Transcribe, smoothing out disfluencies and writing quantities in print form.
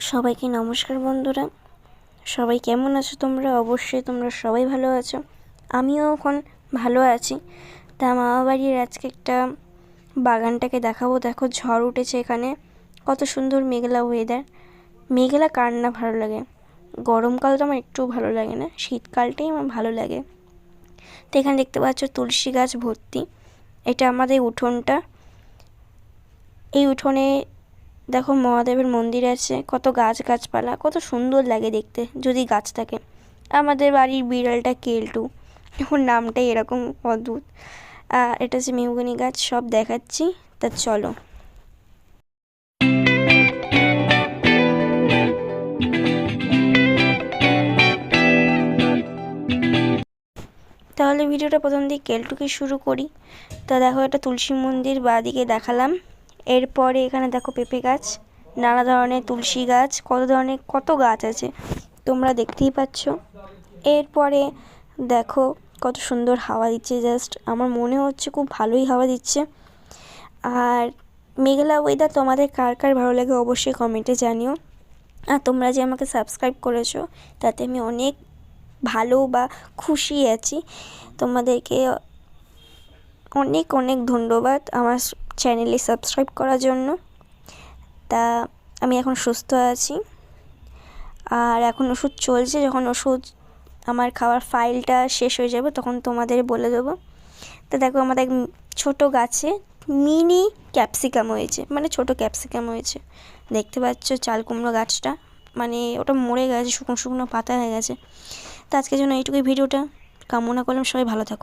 সবাইকে নমস্কার বন্ধুরা। সবাই কেমন আছো তোমরা? অবশ্যই তোমরা সবাই ভালো আছো, আমিও এখন ভালো আছি। তা মামা বাড়ির আজকে একটা বাগানটাকে দেখাবো। দেখো ঝড় উঠেছে এখানে, কত সুন্দর মেঘলা ওয়েদার। মেঘলা কার না ভালো লাগে? গরমকাল তো আমার একটু ভালো লাগে না, শীতকালটাই আমার ভালো লাগে। তো এখানে দেখতে পাচ্ছ তুলসী গাছ ভর্তি। এটা আমাদের উঠোনটা। এই উঠোনে দেখো মহাদেবের মন্দির আছে, কত গাছপালা, কত সুন্দর লাগে দেখতে যদি গাছ থাকে। আমাদের বাড়ির বিড়ালটা কেলটু, এখন নামটাই এরকম অদ্ভুত। এটা হচ্ছে মেহগনি গাছ, সব দেখাচ্ছি। তা চলো। তাহলে ভিডিওটা প্রথম দিকে কেলটুকে শুরু করি। তা দেখো এটা তুলসী মন্দির বাঁদিকে দেখালাম। এরপরে এখানে দেখো পেঁপে গাছ, নানা ধরনের তুলসী গাছ, কত গাছ আছে তোমরা দেখতেই পাচ্ছ। এরপরে দেখো কত সুন্দর হাওয়া দিচ্ছে, জাস্ট আমার মনে হচ্ছে খুব ভালোই হাওয়া দিচ্ছে। আর মেঘলা ওয়েদার তোমাদের কার কার ভালো লাগে অবশ্যই কমেন্টে জানিও। আর তোমরা যে আমাকে সাবস্ক্রাইব করেছো তাতে আমি অনেক ভালো বা খুশি আছি। তোমাদেরকে অনেক অনেক ধন্যবাদ আমার চ্যানেলে সাবস্ক্রাইব করার জন্য। তা আমি এখন সুস্থ আছি, আর এখন ওষুধ চলছে। যখন ওষুধ আমার খাওয়ার ফাইলটা শেষ হয়ে যাবে তখন তোমাদের বলে দেবো। তো দেখো আমাদের ছোট গাছে মিনি ক্যাপসিকাম হয়েছে, মানে ছোট ক্যাপসিকাম হয়েছে। দেখতে পাচ্ছ চাল কুমড়ো গাছটা, মানে ওটা মরে গেছে, শুকনো শুকনো পাতা হয়ে গেছে। তো আজকের জন্য এইটুকুই ভিডিওটা। কামনা করলাম সবাই ভালো থাকো।